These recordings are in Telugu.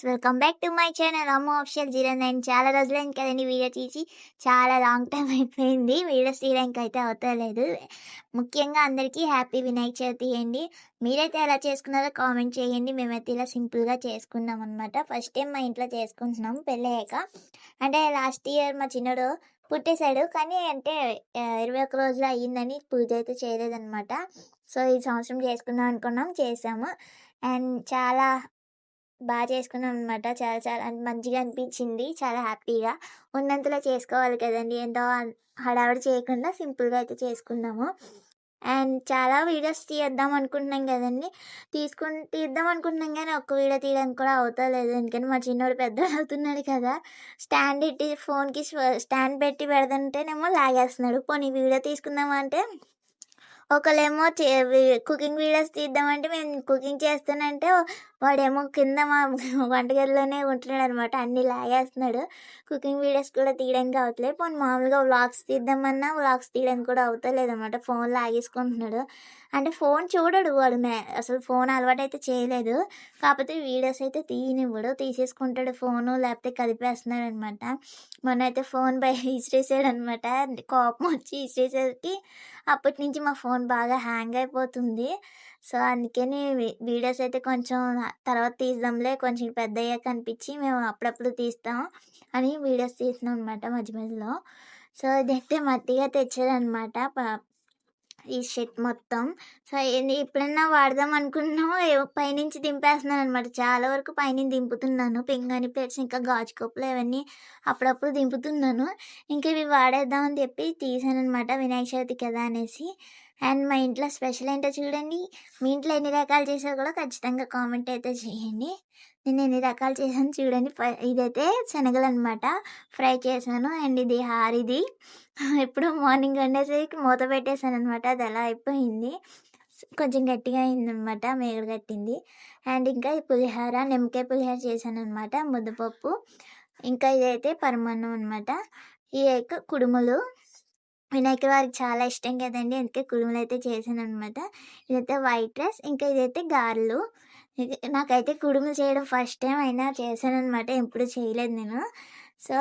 Welcome back to my channel అమ్మ ఆఫిషియల్ 09. చాలా రోజులైంది కదండి వీడియో తీసి. చాలా లాంగ్ టైం అయిపోయింది వీడియోస్ తీయడానికి అయితే అవుతలేదు. ముఖ్యంగా అందరికీ హ్యాపీ వినాయక చవితి అండి. మీరైతే ఎలా చేసుకున్నారో కామెంట్ చేయండి. మేమైతే ఇలా సింపుల్గా చేసుకున్నాం అనమాట. ఫస్ట్ టైం మా ఇంట్లో చేసుకుంటున్నాం పెళ్ళయ్యాక. అంటే లాస్ట్ ఇయర్ మా చిన్నడు పుట్టేశాడు, కానీ అంటే 21 రోజులు అయ్యిందని పూజ అయితే చేయలేదన్నమాట. సో ఈ సంవత్సరం చేసుకుందాం అనుకున్నాం, చేసాము. అండ్ చాలా చేసుకున్నాం అనమాట. చాలా చాలా మంచిగా అనిపించింది. చాలా హ్యాపీగా. ఉన్నంతలో చేసుకోవాలి కదండీ! ఎంతో హడావిడి చేయకుండా సింపుల్‌గా అయితే చేసుకున్నాము. అండ్ చాలా వీడియోస్ తీద్దాం అనుకుంటున్నాం కదండీ! తీద్దాం అనుకుంటున్నాం గానీ, ఒక్క వీడియో తీయడానికి కూడా అవుతలేదు. ఎందుకంటే మా చిన్నోడు పెద్దోడవుతున్నాడు కదా! ఫోన్‌కి స్టాండ్ పెట్టి పెడుతుంటేనేమో లాగేస్తున్నాడు. పోనీ వీడియో తీసుకుందామా అంటే ఒకళ్ళేమో కుకింగ్ వీడియోస్ తీద్దామంటే మేము కుకింగ్ చేస్తానంటే వాడేమో కింద మా వంటగదిలోనే ఉంటున్నాడనమాట. అన్నీ లాగేస్తున్నాడు. కుకింగ్ వీడియోస్ కూడా తీయడానికి అవ్వట్లేదు. పోనీ మామూలుగా వ్లాగ్స్ తీద్దామన్నా వ్లాగ్స్ తీయడానికి కూడా అవుతలేదనమాట. ఫోన్ లాగేసుకుంటున్నాడు. అంటే ఫోన్ చూడడు వాడు, అసలు ఫోన్ అలవాటైతే చేయలేదు. కాకపోతే వీడియోస్ అయితే తీయనివ్వడు. తీసేసుకుంటాడు ఫోను, లేకపోతే కదిపేస్తున్నాడనమాట. మొన్నైతే ఫోన్ ఇసిరేసాడనమాట. కోపం వచ్చి ఇసిరేసరికి అప్పటి నుంచి మా ఫోన్ బాగా హ్యాంగ్ అయిపోతుంది. సో అందుకని వీడియోస్ అయితే కొంచెం తర్వాత తీద్దాంలే, కొంచెం పెద్దయ్యాక అనిపించి మేము అప్పుడప్పుడు తీస్తాం అని వీడియోస్ తీస్తున్నాం అనమాట మధ్య మధ్యలో. సో ఇదైతే మట్టిగా తెచ్చారనమాట ఈ షర్ట్ మొత్తం. సో ఎప్పుడన్నా వాడదాం అనుకున్నామో పైనుంచి దింపేస్తున్నాను అనమాట. చాలా వరకు పైన దింపుతున్నాను. పింగాణి ప్లేట్స్, ఇంకా గాజు కప్పులు అవన్నీ అప్పుడప్పుడు దింపుతున్నాను. ఇంక ఇవి వాడేద్దాం అని చెప్పి తీసానమాట, వినాయక చవితి కదా అనేసి. అండ్ మా ఇంట్లో స్పెషల్ ఏంటో చూడండి. మీ ఇంట్లో ఎన్ని రకాలు చేసారో కూడా ఖచ్చితంగా కామెంట్ అయితే చేయండి. నేను ఎన్ని రకాలు చేశాను చూడండి. ఇదైతే శనగలు అనమాట, ఫ్రై చేశాను. అండ్ ఇది హారిది ఎప్పుడు మార్నింగ్ వండేసరికి మూత పెట్టేశాను అనమాట. అది అలా అయిపోయింది, కొంచెం గట్టిగా అయిందనమాట, మేగడ కట్టింది. అండ్ ఇంకా ఈ పులిహోర, నిమ్మకాయ పులిహోర చేశాను అనమాట, ముద్దపప్పు. ఇంకా ఇదైతే పరమాన్నం అనమాట. ఇవి కుడుములు, వినాయకుడి వారికి చాలా ఇష్టం కదండి, అందుకే కుడుములు అయితే చేశాను అనమాట. ఇదైతే వైట్ రైస్, ఇంకా ఇదైతే గారెలు. నాకైతే కుడుములు చేయడం ఫస్ట్ టైం అయినా చేశాననమాట, ఎప్పుడు చేయలేదు నేను. సో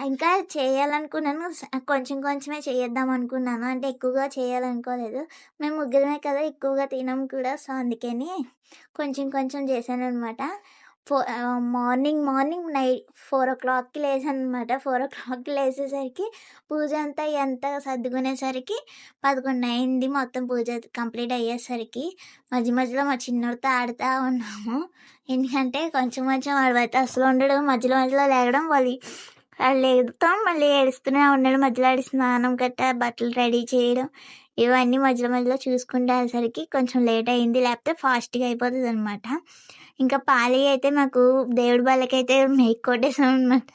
ఇంకా చేయాలనుకున్నాను, కొంచెం కొంచెమే చేద్దాం అనుకున్నాను. అంటే ఎక్కువగా చేయాలనుకోలేదు. మేము ముగ్గురమే కదా, ఎక్కువగా తినం కూడా. సో అందుకని కొంచెం కొంచెం చేశాననమాట. Morning night 4:00కి లేసానమాట. 4:00కి లేసేసరికి పూజ అంతా ఎంత సర్దుకునేసరికి 11 అయింది. మొత్తం పూజ కంప్లీట్ అయ్యేసరికి మధ్య మధ్యలో మా చిన్నోడితో ఆడుతూ ఉన్నాము. ఎందుకంటే కొంచెం కొంచెం వాడితే అసలు ఉండడం, మధ్యలో మధ్యలో లేగడం, వాళ్ళు లేగుతాం మళ్ళీ ఏడుస్తూనే ఉన్నాడు. మధ్యలో ఆడి స్నానం గట్ట, బట్టలు రెడీ చేయడం, ఇవన్నీ మధ్యలో మధ్యలో చూసుకుంటే అసరికి కొంచెం లేట్ అయింది. లేకపోతే ఫాస్ట్గా అయిపోతుంది అనమాట. ఇంకా పాలి అయితే మాకు దేవుడి బాలకైతే మేక్ కొట్టేసాం అనమాట.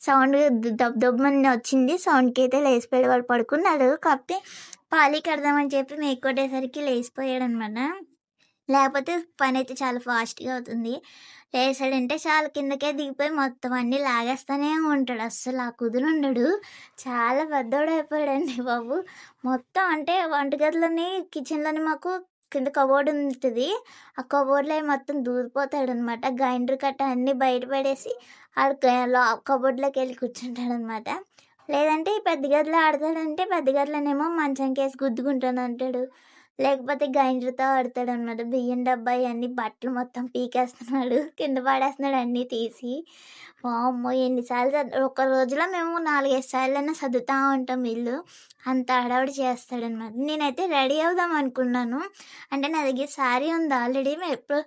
సౌండ్ దబ్బమని వచ్చింది. సౌండ్కి అయితే లేచిపోయాడు. వాడు పడుకున్నాడు, కాకపోతే పాలి కడదామని చెప్పి మేక్ కొట్టేసరికి లేచిపోయాడు అనమాట. లేకపోతే పని అయితే చాలా ఫాస్ట్గా అవుతుంది. లేసాడంటే చాలా కిందకే దిగిపోయి మొత్తం అన్నీ లాగేస్తూనే ఉంటాడు. అస్సలు ఆ కుదురుండడు. చాలా పెద్దోడైపోయాడండి బాబు. మొత్తం అంటే వంటగదిలోని, కిచెన్లోని మాకు కింద కబోర్డ్ ఉంటుంది. ఆ కబోర్డ్లో మొత్తం దూరిపోతాడనమాట. గ్రైండర్ కట్ట అన్నీ బయట పడేసి ఆడు కబోర్డ్లోకి వెళ్ళి కూర్చుంటాడనమాట. లేదంటే పెద్ద గదిలో ఆడతాడంటే పెద్ద గదిలోనేమో మంచంకేసి గుద్దుకుంటాను అంటాడు. లేకపోతే గ్రైండర్తో ఆడతాడనమాట. బియ్యం డబ్బా అన్నీ బట్టలు మొత్తం పీకేస్తున్నాడు, కింద పడేస్తున్నాడు అన్నీ తీసి. వామ్మో! ఎన్నిసార్లు ఒక రోజులో మేము 4, 5 సార్లైనా సర్దుతూ ఉంటాం ఇల్లు. అంత హడావిడి చేస్తాడనమాట. నేనైతే రెడీ అవుదాం అనుకున్నాను. అంటే నా దగ్గర శారీ ఉంది ఆల్రెడీ. మేము ఎప్పుడు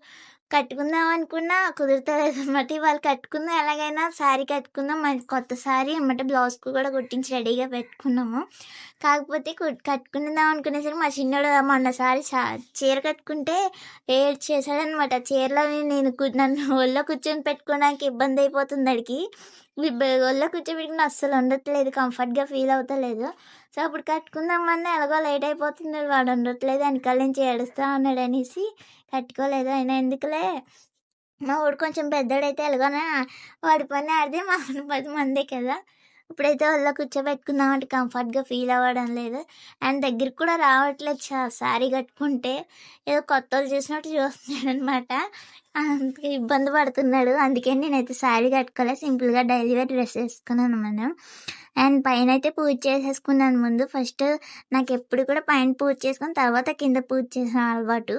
కట్టుకుందాం అనుకున్నా కుదురుతలేదనమాట. ఇవాళ కట్టుకుందాం, ఎలాగైనా శారీ కట్టుకుందాం, కొత్త శారీ అనమాట. బ్లౌజ్కి కూడా కుట్టించి రెడీగా పెట్టుకున్నాము. కాకపోతే కట్టుకుందాం అనుకునేసరికి మా చిన్నోడు మొన్నసారి చీర కట్టుకుంటే ఏడ్చేసాడనమాట. చీరలో నన్ను ఒళ్ళో కూర్చొని పెట్టుకోవడానికి ఇబ్బంది అయిపోతుంది అడిగి. ఒళ్ళో కూర్చోబెట్టుకుని అస్సలు ఉండట్లేదు, కంఫర్ట్గా ఫీల్ అవుతలేదు. సో అప్పుడు కట్టుకుందామన్నా ఎలాగో లేట్ అయిపోతుంది, వాడు ఉండట్లేదు, వెనకాల నుంచి ఏడుస్తూ ఉన్నాడు అనేసి కట్టుకోలేదు. అయినా ఎందుకులే, మా వాడు కొంచెం పెద్దోడైతే ఎలాగోనా వాడి పని ఆడితే మా 10 మందే కదా. ఇప్పుడైతే వాళ్ళ కూర్చోబెట్టుకుందామంటే కంఫర్ట్గా ఫీల్ అవ్వడం లేదు. అండ్ దగ్గరికి కూడా రావట్లేదు. శారీ కట్టుకుంటే ఏదో కొత్త వాళ్ళు చూసినట్టు చూస్తున్నాడు అనమాట. అందుకే ఇబ్బంది పడుతున్నాడు. అందుకే నేనైతే శారీ కట్టుకోలే. సింపుల్‌గా డైలీ వేర్ డ్రెస్ ఏసుకున్నాను మనం. అండ్ పైనైతే పూజ చేసేసుకున్నాను ముందు. ఫస్ట్ నాకెప్పుడు కూడా పైన పూజ చేసుకొని తర్వాత కింద పూజ చేసిన అలవాటు.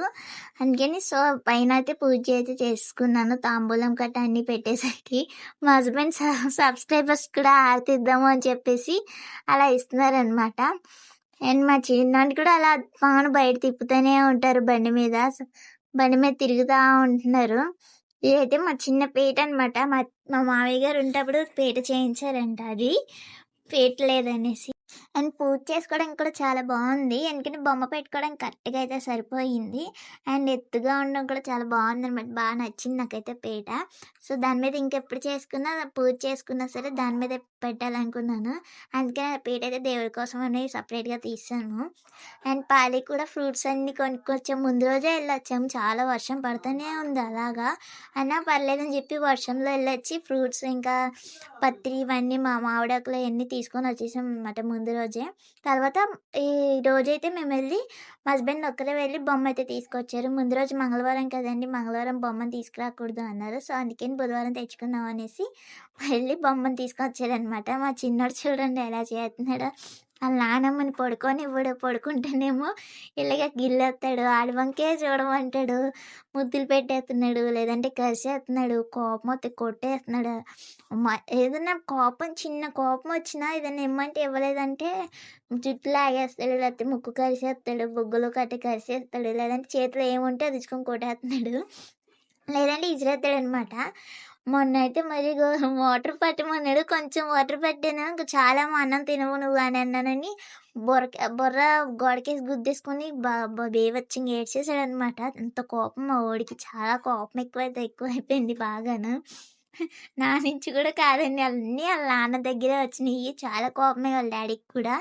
అందుకని పైనైతే పూజ అయితే చేసుకున్నాను. తాంబూలం కట్ట అన్నీ పెట్టేసరికి మా హస్బెండ్ సబ్స్క్రైబర్స్ కూడా హారతిద్దాము అని చెప్పేసి అలా ఇస్తున్నారనమాట. అండ్ మా చిన్నోడిని కూడా అలా పాను బయట తిప్పుతూనే ఉంటారు బండి మీద. బండి మీద తిరుగుతా ఉంటున్నారు. ఇదైతే మా చిన్న పీట అనమాట. మా మావయ్య గారు ఉంటప్పుడు పీట చేయించారంట అది. పీట లేదనేసి. అండ్ పూజ చేసుకోవడానికి కూడా చాలా బాగుంది. ఎందుకంటే బొమ్మ పెట్టుకోవడానికి కరెక్ట్‌గా అయితే సరిపోయింది. అండ్ ఎత్తుగా ఉండడం కూడా చాలా బాగుందనమాట. బాగా నచ్చింది నాకైతే పీట. దాని మీద ఇంకెప్పుడు చేసుకున్నా పూజ చేసుకున్నా సరే దాని మీదే పెట్టాలనుకున్నాను. అందుకని ఆ పీట అయితే దేవుడి కోసం అని సపరేట్‌గా తీసాను. అండ్ పాలికి కూడా ఫ్రూట్స్ అన్నీ కొనుక్కొచ్చాము. ముందు రోజే వెళ్ళొచ్చాము. చాలా వర్షం పడుతూనే ఉంది అలాగా. అయినా పర్లేదని చెప్పి వర్షంలో వెళ్ళొచ్చి ఫ్రూట్స్ ఇంకా పత్రి ఇవన్నీ మా మామిడాకులు అయన్నీ తీసుకొని వచ్చేసామనమాట ముందు రోజే. తర్వాత ఈ రోజైతే మేమెళ్ళి మా హస్బెండ్ ఒక్కరే వెళ్ళి బొమ్మ అయితే తీసుకొచ్చారు. ముందు రోజు మంగళవారం కదండీ! మంగళవారం బొమ్మను తీసుకురాకూడదు అన్నారు. అందుకని బుధవారం తెచ్చుకుందాం అనేసి వెళ్ళి బొమ్మను తీసుకొచ్చారనమాట. మా చిన్నోడు చూడండి ఎలా చేస్తున్నాడో. ఆళ్ళ నానమ్మని పడుకోనివ్వడు. పడుకుంటేనేమో ఇలాగ గిల్లేస్తాడు. ఆడి వంకే చూడమంటాడు. ముద్దులు పెట్టేస్తున్నాడు. లేదంటే కరిసేస్తున్నాడు. కోపమొస్తే కొట్టేస్తున్నాడు. ఏదన్నా చిన్న కోపం వచ్చినా ఏదన్నా ఇమ్మంటే ఇవ్వలేదంటే జుట్టు లాగేస్తాడు. లేకపోతే ముక్కు కరిసేస్తాడు. బుగ్గలు కట్టి కరిసేస్తాడు. లేదంటే చేతిలో ఏముంటే అది ఇచ్చుకొని కొట్టేస్తున్నాడు. లేదంటే ఇసిరేస్తాడనమాట. మొన్నైతే మరి వాటర్ పట్టమన్నాడు. కొంచెం వాటర్ పట్టాను. ఇంక చాలా మా అన్నం తినవు నువ్వు అని అన్నానని బుర్ర గోడకేసి గుద్దేసుకొని బీభత్సంగా ఏడ్చేసాడనమాట. అంత కోపం మా వోడికి. చాలా కోపం ఎక్కువైపోయింది బాగాను. నా నుంచి కూడా కాదండి. అన్నీ ఆళ్ళ నాన్న దగ్గరే వచ్చినియి. చాలా కోపమే వాళ్ళ డ్యాడీకి కూడా.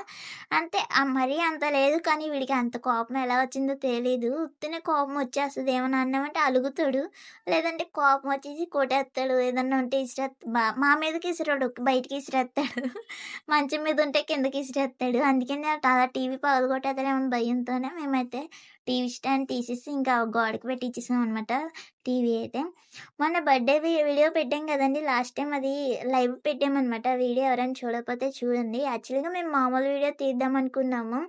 అంతే మరీ అంత లేదు కానీ వీడికి అంత కోపం ఎలా వచ్చిందో తెలీదు. ఉత్తినే కోపం వచ్చేస్తది. ఏమన్నా అన్నామంటే అలుగుతాడు. లేదంటే కోపం వచ్చేసి కొట్టేస్తాడు. ఏదన్నా ఉంటే మా మీదకి ఇసిరడు. బయటికి ఇసిరేస్తాడు. మంచం మీద ఉంటే కిందకి ఇసిరేస్తాడు. అందుకని అలా టీవీ పగలగొట్టేస్తాడేమో భయంతోనే మేమైతే టీవీ స్టాండ్ తీసేసి ఇంకా గోడకి పెట్టిచ్చేసాం అనమాట టీవీ అయితే. మొన్న బర్త్‌డే వీడియో పెట్టాం కదండీ! లాస్ట్ టైమ్ అది లైవ్ పెట్టామనమాట. ఆ వీడియో ఎవరైనా చూడకపోతే చూడండి. యాక్చువల్‌గా మేము మామూలు వీడియో తీద్దామనుకున్నాము.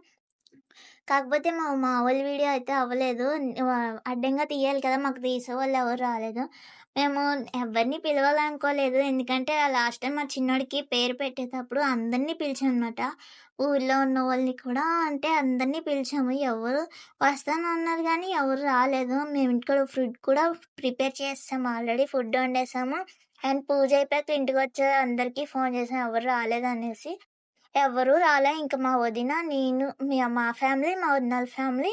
కాకపోతే మామూలు వీడియో అయితే అవ్వలేదు. అడ్డంగా తీయాలి కదా! మాకు తీసేవాళ్ళు ఎవరు రాలేదు. మేము ఎవరిని పిలవాలనుకోలేదు. ఎందుకంటే లాస్ట్ టైమ్ మా చిన్నోడికి పేరు పెట్టేటప్పుడు అందరిని పిలిచామనమాట. ఊర్లో ఉన్నవాళ్ళని కూడా అంటే అందరిని పిలిచాము. ఎవరు వస్తానన్నారు గానీ ఎవరు రాలేదు. మేము ఇంటికాడ ఫుడ్ కూడా ప్రిపేర్ చేసేసాము ఆల్రెడీ. ఫుడ్ వండేసాము. అండ్ పూజ అయిపోయాక ఇంటికొచ్చే అందరికీ ఫోన్ చేసాం ఎవరు రాలేదనేసి. ఎవ్వరూ రాలే. ఇంక మా వదిన, నేను, మా ఫ్యామిలీ, మా వదినల ఫ్యామిలీ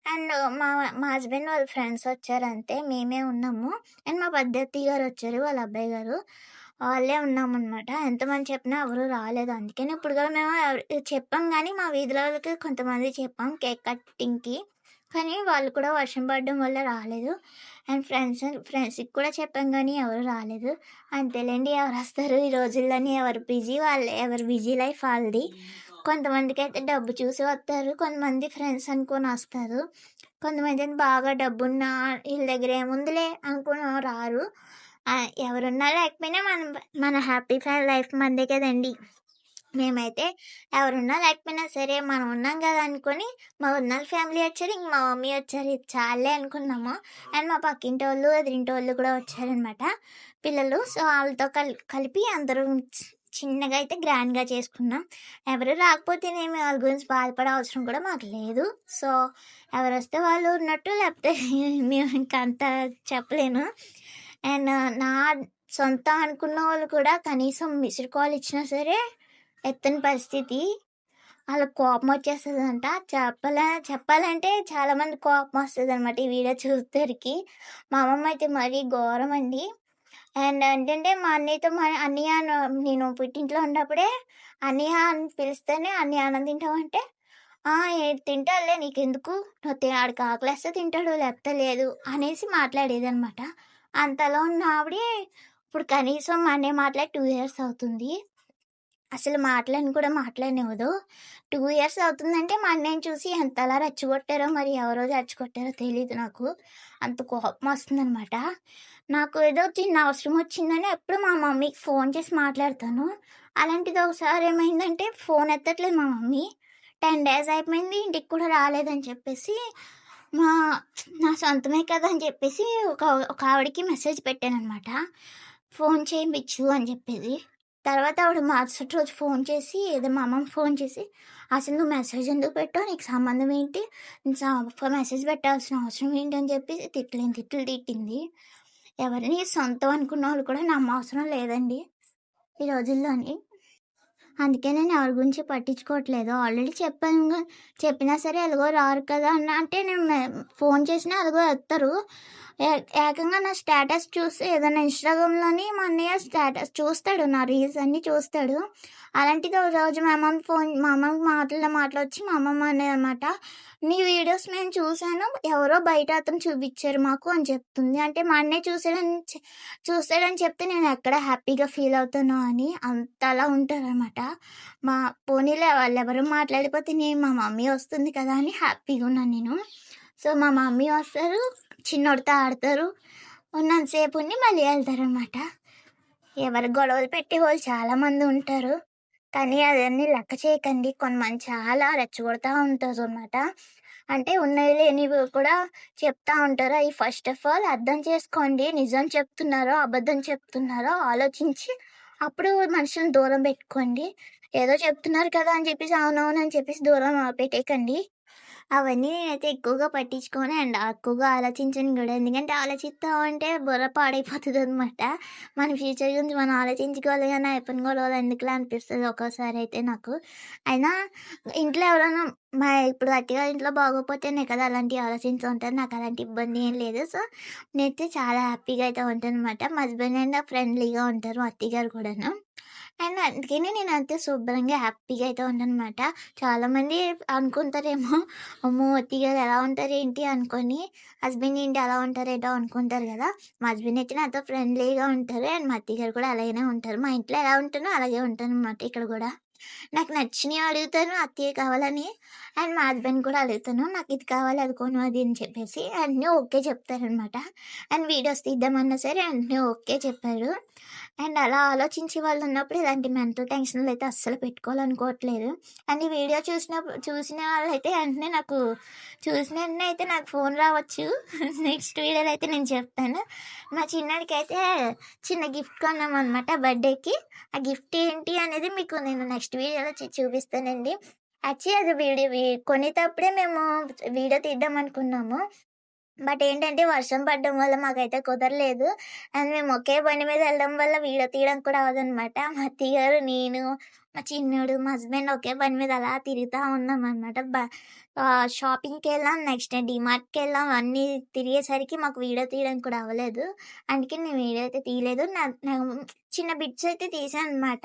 అండ్ మా మా హస్బెండ్ వాళ్ళ ఫ్రెండ్స్ వచ్చారంతే. మేమే ఉన్నాము. అండ్ మా పెద్దత్తయ్య గారొచ్చారు. వాళ్ళ అబ్బాయి గారు. వాళ్ళే ఉన్నామనమాట. ఎంతమంది చెప్పినా ఎవరు రాలేదు. అందుకని ఇప్పుడు కూడా మేము చెప్పాం గానీ, మా వీధిలో వాళ్ళకి కొంతమందికి చెప్పాం కేక్ కటింగ్‌కి. కానీ వాళ్ళు కూడా వర్షం పడడం వల్ల రాలేదు. అండ్ ఫ్రెండ్స్‌కి కూడా చెప్పాం గానీ ఎవరు రాలేదు. అంతేలెండి ఎవరొస్తారు ఈ రోజుల్లోని ఎవరి బిజీ లైఫ్ వాళ్ళది. కొంతమందికైతే డబ్బు చూసి వస్తారు. కొంతమంది ఫ్రెండ్స్ అనుకోని వస్తారు. కొంతమందేమో బాగా డబ్బున్న ఈళ్ళ దగ్గర ఏముందిలే అనుకుని రారు. ఎవరున్నా లేకపోయినా మన హ్యాపీ లైఫ్ మనదే కదండీ! మేమైతే ఎవరున్నా లేకపోయినా సరే మనం ఉన్నాం కదా అనుకొని మా వదినల ఫ్యామిలీ వచ్చారు. ఇంక మా మమ్మీ వచ్చారు. ఇది చాలులే అనుకున్నాము. అండ్ మా పక్కింటోళ్ళు, ఎదురింటోళ్ళు కూడా వచ్చారనమాట పిల్లలు. వాళ్ళతో కలిపి అందరూ చిన్నగా అయితే గ్రాండ్‌గా చేసుకున్నాం. ఎవరు రాకపోతేనేమి వాళ్ళ గురించి బాధపడే అవసరం కూడా మాకు లేదు. ఎవరొస్తే వాళ్ళు ఉన్నట్టు లేకపోతే మేము ఇంకా అంత చెప్పలేను. అండ్ నా సొంతం అనుకున్న వాళ్ళు కూడా కనీసం మిస్డ్ కాల్ ఇచ్చినా సరే ఎత్తని పరిస్థితి. ఆళ్ళకి కోపం వచ్చేస్తదంట. చెప్పాలంటే చాలా మందికి కోపం వస్తదనమాట ఈ వీడియో చూసేసరికి. మా అమ్మమ్మ అయితే మరీ ఘోరమండి. అండ్ ఏంటంటే మా అన్నయ్యతో అన్నయ్య నేను పుట్టింట్లో ఉన్నప్పుడే అన్నయ్య అని పిలిస్తేనే అన్నయ్య అన్నం తింటావంటే, తింటాడులే నీకెందుకు ఆడికి ఆకలేస్తే తింటాడు లేకపోతే లేదు అనేసి మాట్లాడేదనమాట. అంతలో ఉన్న ఆవిడే ఇప్పుడు కనీసం మా అన్నయ్య మాట్లాడి 2 ఇయర్స్ అవుతుంది. అసలు మాటలని కూడా మాట్లాడనివ్వదు. 2 ఇయర్స్ అవుతుందంటే మా అన్నయ్యని చూసి ఎంతలా రెచ్చగొట్టారో మరి ఎవరో రెచ్చగొట్టారో తెలీదు నాకు. అంత కోపమొస్తుందనమాట. నాకు ఏదో చిన్న అవసరం వచ్చిందని ఎప్పుడు మా మమ్మీకి ఫోన్ చేసి మాట్లాడతాను. అలాంటిది ఒకసారి ఏమైందంటే ఫోన్ ఎత్తట్లేదు మా మమ్మీ. 10 డేస్ అయిపోయింది ఇంటికి కూడా రాలేదని చెప్పేసి మా నా సొంతమే కదా అని చెప్పేసి ఒక ఒక ఆవిడకి మెసేజ్ పెట్టాననమాట. ఫోన్ చేయించు అని చెప్పేది. తర్వాత ఆవిడ మరుసటి రోజు ఫోన్ చేసి ఏదో మా అమ్మమ్మ ఫోన్ చేసి, "అసలు నువ్వు మెసేజ్ ఎందుకు పెట్టావు? నీకు సంబంధం ఏంటి? మెసేజ్ పెట్టాల్సిన అవసరం ఏంటి?" అని చెప్పి తిట్లు తిట్టింది. ఎవరిని సొంతం అనుకున్న వాళ్ళు కూడా నమ్మవసరం లేదండి ఈ రోజుల్లోని. అందుకే నేను ఎవరి గురించి పట్టించుకోవట్లేదు. ఆల్రెడీ చెప్పానుగా, చెప్పినా సరే ఎలాగో రారు కదా అంటే నేను ఫోన్ చేసినా ఎలాగో ఎత్తరు. ఏకంగా నా స్టేటస్ చూసి ఏదైనా ఇన్‌స్టాగ్రామ్‌లోని మా అన్నయ్య స్టేటస్ చూస్తాడు. నా రీల్స్ అన్నీ చూస్తాడు. అలాంటిది ఓ రోజు మా అమ్మమ్మ మాటలొచ్చి మా అమ్మమ్మ అనేదనమాట. "నీ వీడియోస్ నేను చూసాను. ఎవరో బయట అతను చూపిచ్చారు మాకు" అని చెప్తుంది. అంటే మా అన్నయ్య చూసాడని చెప్తే నేను ఎక్కడ హ్యాపీగా ఫీల్ అవుతానో అని అంతలా ఉంటారనమాట. పోనీలే వాళ్ళెవరో మాట్లాడిపోతే మా మమ్మీ వస్తుంది కదా అని హ్యాపీగా ఉన్నాను నేను. సో మా మమ్మీ వస్తారు, చిన్నోడితో ఆడతారు, ఉన్నంతసేపు ఉండి మళ్ళీ వెళ్తారనమాట. ఎవరు గొడవలు పెట్టేవాళ్ళు చాలామంది ఉంటారు. కానీ అవన్నీ లెక్క చేయకండి. కొంతమంది చాలా రెచ్చగొడతా ఉంటారనమాట. అంటే ఉన్నవి లేనివి కూడా చెప్తా ఉంటారు. అయి ఫస్ట్ ఆఫ్ ఆల్ అర్థం చేసుకోండి. నిజం చెప్తున్నారో, అబద్ధం చెప్తున్నారో ఆలోచించి అప్పుడు మనుషుల్ని దూరం పెట్టుకోండి. ఏదో చెప్తున్నారు కదా అని చెప్పేసి అవునవును అని చెప్పేసి దూరం పెట్టేయకండి. అవన్నీ నేనైతే ఎక్కువగా పట్టించుకోను అండ్ ఎక్కువగా ఆలోచించను కూడా. ఎందుకంటే ఆలోచిస్తా ఉంటే బుర్ర పాడైపోతదనమాట. మన ఫ్యూచర్ గురించి మనం ఆలోచించుకోవాలి గానీ అయిపోయిన గొడవలు ఎందుకులే అనిపిస్తది ఒక్కోసారి అయితే నాకు. అయినా ఇంట్లో ఎవరైనా ఇప్పుడు అత్తగారి ఇంట్లో బాగోకపోతేనే కదా అలాంటివి ఆలోచిస్తూ ఉంటాను. నాకు అలాంటి ఇబ్బంది ఏం లేదు. సో, నేనైతే చాలా హ్యాపీగా అయితే ఉంటాననమాట. మా హస్బెండ్ అండ్ ఫ్రెండ్లీగా ఉంటారు మా అత్తయ్యగారు కూడాను. అండ్ అందుకని నేనంతే శుభ్రంగా హ్యాపీగా అయితే ఉన్నాననమాట. చాలామంది అనుకుంటారేమో, అమ్మో! అత్తయ్య గారు ఎలా ఉంటారేంటి అనుకోని, హస్బెండ్ ఏంటి అలా ఉంటారేంటో అనుకుంటారు కదా! మా హస్బెండ్ అయితే నాతో ఫ్రెండ్లీగా ఉంటారు. అండ్ మా అత్తయ్య గారు కూడా అలాగనే ఉంటారు. మా ఇంట్లో ఎలా ఉంటానో అలాగే ఉంటాననమాట ఇక్కడ గూడా. నాకు నచ్చినవి అడుగుతాను అత్తయ్య కావాలని. అండ్ మా హస్బెండ్ కూడా అడుగుతాను. నాకు ఇది కావాలి, అది కొను అది అని చెప్పేసి అన్నీ ఓకే చెప్తారనమాట. అండ్ వీడియోస్ తీద్దామన్నా సరే అన్నీ ఓకే చెప్పారు. అండ్ అలా ఆలోచించే వాళ్ళు ఉన్నప్పుడు ఇలాంటి మెంటల్ టెన్షన్‌లు అయితే అస్సలు పెట్టుకోవాలనుకోవట్లేదు. అండ్ ఈ వీడియో చూసిన వాళ్ళైతే వెంటనే చూసిన వెంటనే అయితే నాకు ఫోన్ రావచ్చు. నెక్స్ట్ వీడియోలో అయితే నేను చెప్తాను. మా చిన్నోడికైతే చిన్న గిఫ్ట్ కొన్నామనమాట బర్త్‌డేకి. ఆ గిఫ్ట్ ఏంటి అనేది మీకు నేను నెక్స్ట్ వీడియోలో చూపిస్తానండి. యాక్చువల్లీ అది కొనేటప్పుడే మేము వీడియో తీద్దాం అనుకున్నాము. బట్ ఏంటంటే వర్షం పడడం వల్ల మాకైతే కుదరలేదు. అండ్ మేము ఒకే బండి మీద వెళ్ళడం వల్ల వీడియో తీయడం కూడా అవ్వదనమాట. మా అత్తయ్య గారు, నేను, మా చిన్నోడు, మా హస్బెండ్ ఒకే బండి మీద అలా తిరుగుతా ఉన్నామనమాట. షాపింగ్‌కెళ్ళాం, నెక్స్ట్ డీమార్ట్‌కెళ్ళాం. అన్నీ తిరిగేసరికి మాకు వీడియో తీయడం కూడా అవ్వలేదు. అందుకే నేను వీడియో అయితే తీయలేదు. నా చిన్న బిట్స్ అయితే తీశాననమాట.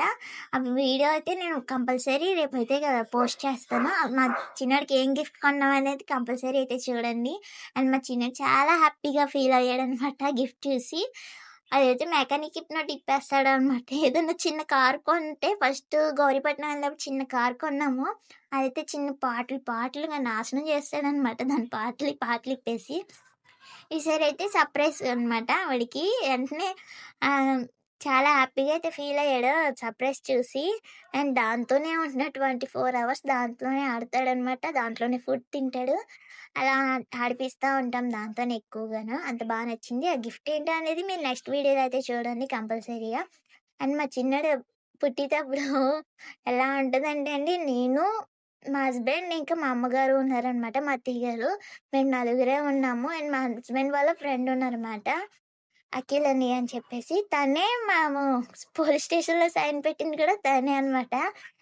అవి వీడియో అయితే నేను కంపల్సరీ రేపైతే పోస్ట్ చేస్తాను. మా చిన్నోడికి ఏం గిఫ్ట్ కొన్నాం అనేది కంపల్సరీ అయితే చూడండి. అండ్ మా చిన్నోడు చాలా హ్యాపీగా ఫీల్ అయ్యాడనమాట గిఫ్ట్ చూసి. అదైతే మెకానిక్ తిప్పేస్తాడనమాట. ఏదన్నా చిన్న కారు కొంటే ఫస్ట్ గౌరీపట్నం వెళ్ళినప్పుడు చిన్న కారు కొన్నాము. అదైతే చిన్న పార్ట్‌లుగా నాశనం చేస్తాడనమాట. దాని పార్ట్‌లు ఇప్పేసి. ఈసారైతే సర్ప్రైజ్ అనమాట వాడికి. వెంటనే ఆహ్, చాలా హ్యాపీగా అయితే ఫీల్ అయ్యాడు సర్ప్రైజ్ చూసి. అండ్ దాంతోనే ఉంటున్న 24 అవర్స్ దాంట్లోనే ఆడతాడనమాట. దాంట్లోనే ఫుడ్ తింటాడు. అలా ఆడిపిస్తా ఉంటాం దాంతోనే ఎక్కువగాను. అంత బాగా నచ్చింది. ఆ గిఫ్ట్ ఏంటో అనేది మీరు నెక్స్ట్ వీడియోలో అయితే చూడండి కంపల్సరీగా. అండ్ మా చిన్నోడు పుట్టేటప్పుడు ఎలా ఉంటదంటే అండి, నేను, మా హస్బెండ్, ఇంకా మా అమ్మగారు ఉన్నారనమాట. మా అత్తయ్య గారు. మేము నలుగురే ఉన్నాము. అండ్ మా హస్బెండ్ వాళ్ళ ఫ్రెండ్ ఉన్నారనమాట. అఖిల్ అని చెప్పేసి. తనే పోలీస్ స్టేషన్‌లో సైన్ పెట్టింది కూడా తనే అనమాట.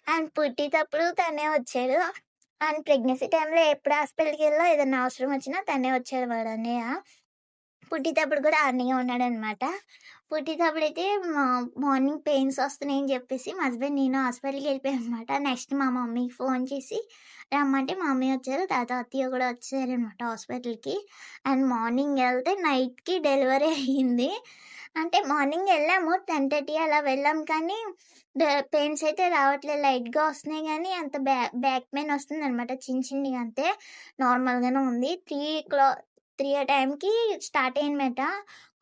అండ్ పుట్టేటప్పుడు తనే వచ్చాడు. అండ్ ప్రెగ్నెన్సీ టైమ్‌లో ఎప్పుడు హాస్పిటల్‌కెళ్ళినా ఏదన్నా అవసరం వచ్చినా తనే వచ్చాడు వాడన్నయ్య. పుట్టేటప్పుడు కూడా అన్నయ్య ఉన్నాడనమాట. పుట్టేటప్పుడైతే మా మార్నింగ్ పెయిన్స్ వస్తున్నాయని చెప్పేసి మా హస్బెండ్, నేను హాస్పిటల్‌కి వెళ్ళిపోయామనమాట. నెక్స్ట్ మా మమ్మీకి ఫోన్ చేసి రమ్మంటే మా మమ్మీ వచ్చారు. తర్వాత అత్తయ్య కూడా వచ్చారనమాట హాస్పిటల్‌కి. అండ్ మార్నింగ్ వెళ్తే నైట్‌కి డెలివరీ అయ్యింది. అంటే మార్నింగ్ వెళ్ళాము 10:30 అలా వెళ్ళాం కానీ పెయిన్స్ అయితే రావట్లేదు. లైట్‌గా వస్తున్నాయి గానీ అంత బ్యాక్ పెయిన్ వస్తుందనమాట. చిన్నగా అంతే. నార్మల్‌గానే ఉంది. 3 ఆ టైంకి స్టార్ట్ అయిందనమాట.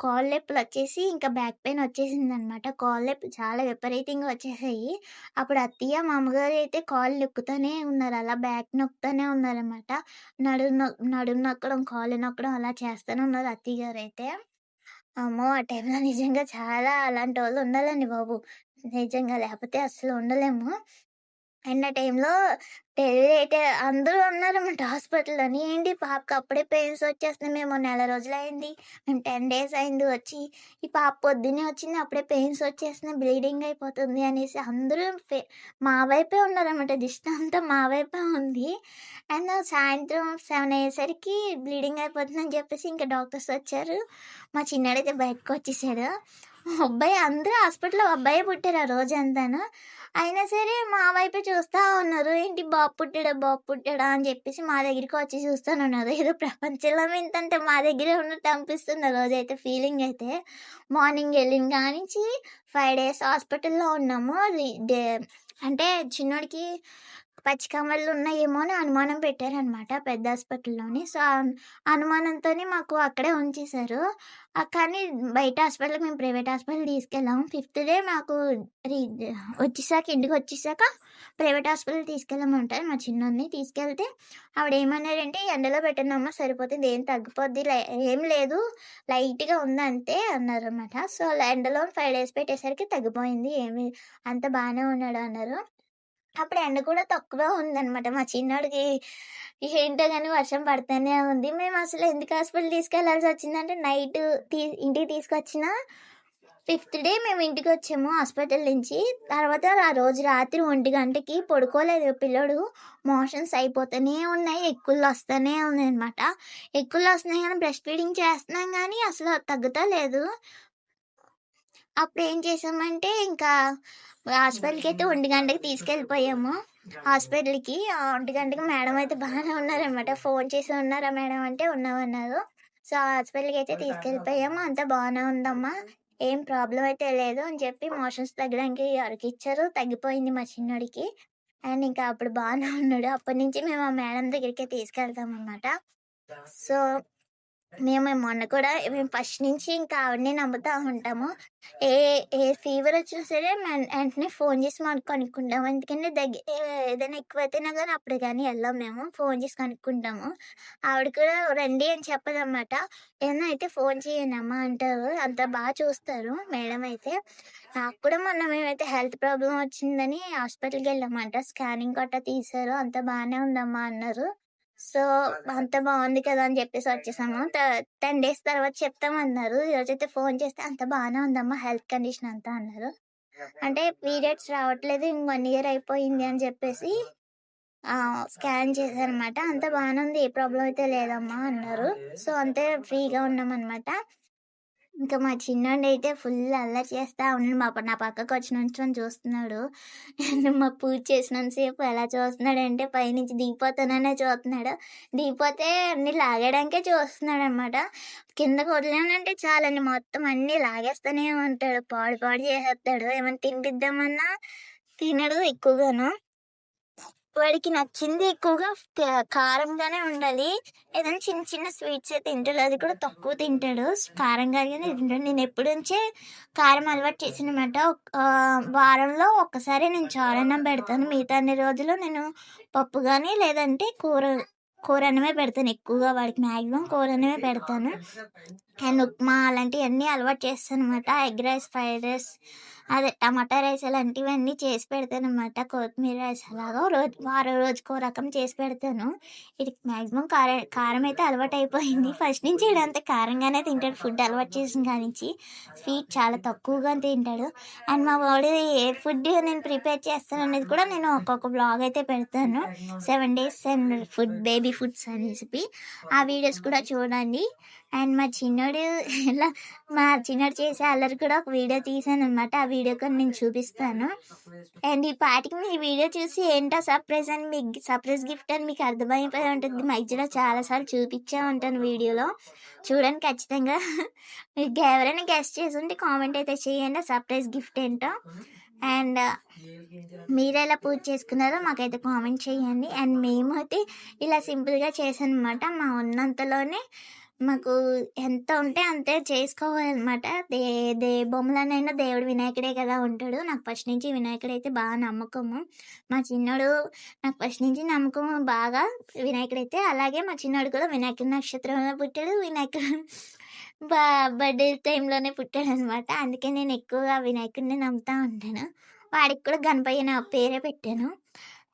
కాళ్ళు నొప్పులొచ్చేసి ఇంకా బ్యాక్ పెయిన్ వచ్చేసిందనమాట. కాళ్ళు నొప్పులు చాలా విపరీతంగా వచ్చేసాయి. అప్పుడు అత్తయ్య, మా అమ్మగారు అయితే కాళ్ళు నొక్కుతానే ఉన్నారు. అలా బ్యాక్ నొక్కుతానే ఉన్నారనమాట. నడుము నొక్కడం, కాళ్ళు నొక్కడం అలా చేస్తూనే ఉన్నారు అత్తయ్య గారైతే. అమ్మో! ఆ టైంలో నిజంగా చాలా అలాంటోళ్ళు ఉండాలండి బాబు. నిజంగా లేపోతే అస్సలు ఉండలేము. అండ్ ఆ టైంలో డెలివరీ అయితే అందరూ ఉన్నారన్నమాట హాస్పిటల్‌లోని. ఏంటి పాపకి అప్పుడే పెయిన్స్ వచ్చేస్తున్నాయి. మేము నెల రోజులయింది. మేము 10 డేస్ అయింది వచ్చి. ఈ పాప పొద్దున్నే వచ్చింది. అప్పుడే పెయిన్స్ వచ్చేస్తున్నాయి. బ్లీడింగ్ అయిపోతుంది అనేసి అందరూ మా వైపే ఉన్నారన్నమాట. దిష్టి అంతా మా వైపే ఉంది. అండ్ సాయంత్రం 7 అయ్యేసరికి బ్లీడింగ్ అయిపోతుందని చెప్పేసి ఇంకా డాక్టర్స్ వచ్చారు. మా చిన్నోడైతే బయటకొచ్చేసాడు. అబ్బాయి అందరూ హాస్పిటల్‌లో అబ్బాయే పుట్టారు ఆ రోజంతాను. అయినా సరే మా వైపే చూస్తా ఉన్నారు. ఏంటి బాబు పుట్టాడా, బాబు పుట్టాడా అని చెప్పేసి మా దగ్గరికి వచ్చి చూస్తానున్నారు. ఏదో ప్రపంచంలో వింతంటే మా దగ్గరే ఉన్నట్టు అనిపిస్తుంది ఆ రోజైతే ఫీలింగయితే. మార్నింగ్ ఎళ్ళిన కానించి 5 డేస్ హాస్పిటల్‌లో ఉన్నాము. అంటే చిన్నోడికి పచ్చికమళ్ళు ఉన్నాయేమో అని అనుమానం పెట్టారనమాట పెద్ద హాస్పిటల్‌లోని. సో, అనుమానంతోని మాకు అక్కడే ఉంచేశారు. కానీ బయట హాస్పిటల్‌కి మేము ప్రైవేట్ హాస్పిటల్‌కి తీసుకెళ్ళాము. ఫిఫ్త్ డే మాకు రి ఇంటికొచ్చేసాక ప్రైవేట్ హాస్పిటల్‌కి తీసుకెళ్ళమంటే మా చిన్నోడిని తీసుకెళ్తే ఆవిడేమన్నారంటే, "ఎండలో పెట్టండమ్మా సరిపోతుంది. ఏం తగ్గిపోద్ది ఏం లేదు లైట్‌గా ఉందంతే" అన్నారనమాట. సో, ఎండలో 5 డేస్ పెట్టేసరికి తగ్గిపోయింది. అంతా బానే ఉన్నాడు అన్నారు. అప్పుడు ఎండ కూడా తక్కువ ఉందనమాట. మా చిన్నోడికి ఏంటో గాని వర్షం పడతానే ఉంది. మేమసలు ఎందుకు హాస్పిటల్ తీసుకెళ్ళాల్సొచ్చిందంటే నైట్ ఇంటికి తీసుకొచ్చిన ఫిఫ్త్ డే మేము ఇంటికొచ్చాము హాస్పిటల్ నుంచి. తర్వాత ఆ రోజు రాత్రి 1 గంటకి పడుకోలేదు పిల్లోడు. మోషన్స్ అయిపోతూనే ఉన్నాయి. ఎక్కుళ్ళొస్తూనే ఉన్నాయనమాట. ఎక్కుళ్ళొస్తున్నాయి గానీ బ్రెస్ట్ ఫీడింగ్ చేస్తున్నాం గానీ అసలు తగ్గుతలేదు. అప్పుడేం చేశామంటే ఇంకా హాస్పిటల్‌కైతే 1 గంటకి తీసుకెళ్ళిపోయాము. హాస్పిటల్‌కి 1 గంటకి మేడం అయితే బాగానే ఉన్నారనమాట. ఫోన్ చేసి "ఉన్నారా మేడం" అంటే ఉన్నామన్నారు. సో, హాస్పిటల్‌కైతే తీసుకెళ్ళిపోయాము. అంతా బాగానే ఉందమ్మా. ఏం ప్రాబ్లమ్ అయితే లేదు అని చెప్పి మోషన్స్ తగ్గడానికి అరకిచ్చారు. తగ్గిపోయింది మా చిన్నోడికి. అండ్ ఇంకా అప్పుడు బాగానే ఉన్నాడు. అప్పటినుంచి మేము ఆ మేడం దగ్గరికే తీసుకెళ్తామనమాట. సో మొన్న కూడా మేము ఫస్ట్ నుంచి ఇంకా ఆవిడనే నమ్ముతా ఉంటాము. ఏ ఏ ఫీవర్ వచ్చినా సరే వెంటనే ఫోన్ చేసి మనం కనుక్కుంటాము. ఎందుకంటే ఏదైనా ఎక్కువైతేనే గానీ అప్పుడు గానీ ఎళ్ళం మేము. ఫోన్ చేసి కనుక్కుంటాము. ఆవిడ కూడా రండి అని చెప్పదనమాట. ఏమన్నా అయితే ఫోన్ చేయండమ్మా అంటారు. అంత చూస్తారు మేడం అయితే. నాకు కూడా మొన్న మేమైతే హెల్త్ ప్రాబ్లమ్ వచ్చిందని హాస్పిటల్‌కెళ్ళామంట. స్కానింగ్ గట్టా తీశారు. అంతా బానే ఉందమ్మా అన్నారు. సో, అంతా బావుంది కదా! అని జెప్పేసి వచ్చేసాము. 10 డేస్ తర్వాత చెప్తామన్నారు. ఈరోజైతే ఫోను చేస్తే అంతా బానే ఉందమ్మా హెల్త్ కండిషన్ అంతా అన్నారు. అంటే పీరియడ్స్ రావట్లేదు. 1 ఇయర్ అయిపోయింది అని జెప్పేసి స్కాన్ చేశారనమాట. అంతా బానే ఉంది. ఏ ప్రాబ్లమ్ అయితే లేదమ్మా అన్నారు. సో, అంతే ఫ్రీగా ఉన్నామనమాట. ఇంకా మా చిన్నోడైతే ఫుల్ అల్లరి చేస్తా ఉన్నాడు. నా పక్కకొచ్చి నుంచొని చూస్తున్నాడు. మా పూజ చేసినంత సేపు ఎలా చూస్తున్నాడంటే పైనుంచి దిగిపోతాననే చూస్తున్నాడు. దిగిపోతే అన్నీ లాగేయడానికే చూస్తున్నాడనమాట. కిందకి వదిలానంటే చాలండి మొత్తం అన్నీ లాగేస్తూనే ఉంటాడు. పాడు చేసేస్తాడు. ఏమైనా తినిపిద్దామన్నా తినడు ఎక్కువగాను. వాడికి నచ్చింది ఎక్కువగా కారంగానే ఉండాలి. ఏదైనా చిన్న స్వీట్సే తింటాడు. అది కూడా తక్కువ తింటాడు. కారంగానే తింటాడు. నేనెప్పటి నుంచే కారం అలవాటు చేశాననమాట. వారంలో ఒక్కసారే నేను చారన్నం పెడతాను. మిగతా అన్ని రోజులు నేను పప్పు గానీ, లేదంటే కూరన్నమే పెడతాను ఎక్కువగా వాడికి మాక్సిమం కూరన్నమే పెడతాను. అండ్ ఉప్మా అలాంటియన్నీ అలవాటు చేస్తాననమాట. ఎగ్ రైస్, ఫ్రైడ్ రైస్ అదే టమాటా రైస్ అలాంటివన్నీ చేసి పెడతాననమాట. కొత్తిమీర రైస్ అలాగా వారం రోజుకో రకం చేసి పెడతాను. ఈడికి మాక్సిమం కారం అయితే అలవాటయిపోయింది. ఫస్ట్ నుంచి ఈడంతే కారంగానే తింటాడు ఫుడ్ అలవాటు చేసిన కానించి. స్వీట్ చాలా తక్కువగా తింటాడు. అండ్ మా వాడు ఏ ఫుడ్ నేను ప్రిపేర్ చేస్తాననేది కూడా నేను ఒక్కొక్క వ్లాగ్ అయితే పెడతాను. 7 డేస్ అండ్ బేబీ ఫుడ్స్ అని చెప్పి. ఆ వీడియోస్ కూడా చూడండి. అండ్ మా చిన్నోడు ఇలా మా చిన్నోడు చేసే అల్లరి కూడా ఒక వీడియో తీసాననమాట. ఆ వీడియో కూడా నేను చూపిస్తాను. అండ్ ఈ పాటికి మీ వీడియో చూసి ఏంటో సర్ప్రైజ్ అని మీకు సర్ప్రైజ్ గిఫ్ట్ అని మీకు అర్థమైపోయి ఉంటుంది. మధ్యలో చాలాసార్లు చూపించే ఉంటాను వీడియోలో. చూడండి ఖచ్చితంగా. మీకు ఎవరైనా గెస్ట్ చేసి ఉంటే కామెంట్ అయితే చేయండి సర్ప్రైజ్ గిఫ్ట్ ఏంటో. అండ్ మీరెలా పూజ చేసుకున్నారో మాకైతే కామెంట్ చేయండి. అండ్ మేమైతే ఇలా సింపుల్గా చేసానమాట. మా ఉన్నంతలోనే మాకు ఎంత ఉంటే అంతే చేసుకోవాలన్నమాట. బొమ్మలనైనా దేవుడు వినాయకుడే కదా ఉంటాడు. నాకు ఫస్ట్ నుంచి వినాయకుడు అయితే బాగా నమ్మకము. మా చిన్నోడు నాకు ఫస్ట్ నుంచి నమ్మకము బాగా వినాయకుడైతే. అలాగే మా చిన్నోడు కూడా వినాయకుడి నక్షత్రంలో పుట్టాడు. వినాయకుడు బా బర్త్డే టైంలోనే పుట్టాడనమాట. అందుకే నేను ఎక్కువగా వినాయకుడిని నమ్ముతా ఉంటాను. వాడికి కూడా గణపయ్య నా పేరే పెట్టాను.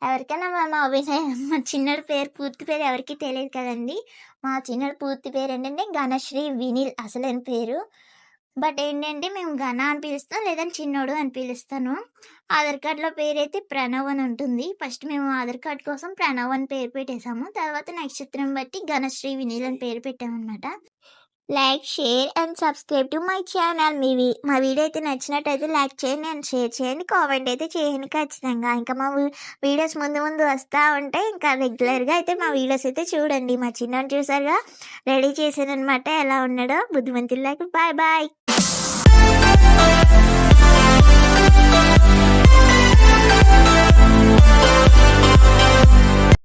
ఎవరికైనా మా చిన్నోడి పేరు పూర్తి పేరు ఎవరికీ తెలియదు కదండి. మా చిన్నోడి పూర్తి పేరు ఏంటంటే ఘనశ్రీ వినిల్ అసలైన పేరు. బట్ ఏంటంటే మేము ఘన అని పిలుస్తాం, లేదంటే చిన్నోడు అని పిలుస్తాను. ఆధార్ కార్డులో పేరైతే ప్రణవ్ అని ఉంటుంది. ఫస్ట్ మేము ఆధార్ కార్డు కోసం ప్రణవ్ అని పేరు పెట్టేసాము. తర్వాత నక్షత్రం బట్టి ఘనశ్రీ వినిల్ అని పేరు పెట్టామన్నమాట. Like, share and subscribe to my channel. మా వీడియో అయితే నచ్చినట్టయితే లైక్ చేయండి అండ్ షేర్ చేయండి, కామెంట్ అయితే చేయండి ఖచ్చితంగా. ఇంకా మా వీడియోస్ ముందు ముందు వస్తూ ఉంటాయి. ఇంకా రెగ్యులర్గా అయితే మా వీడియోస్ అయితే చూడండి. మా చిన్నోని చూసారుగా రెడీ చేశానమాట ఎలా ఉన్నాడో. బుద్ధిమంతులాగా. Bye bye.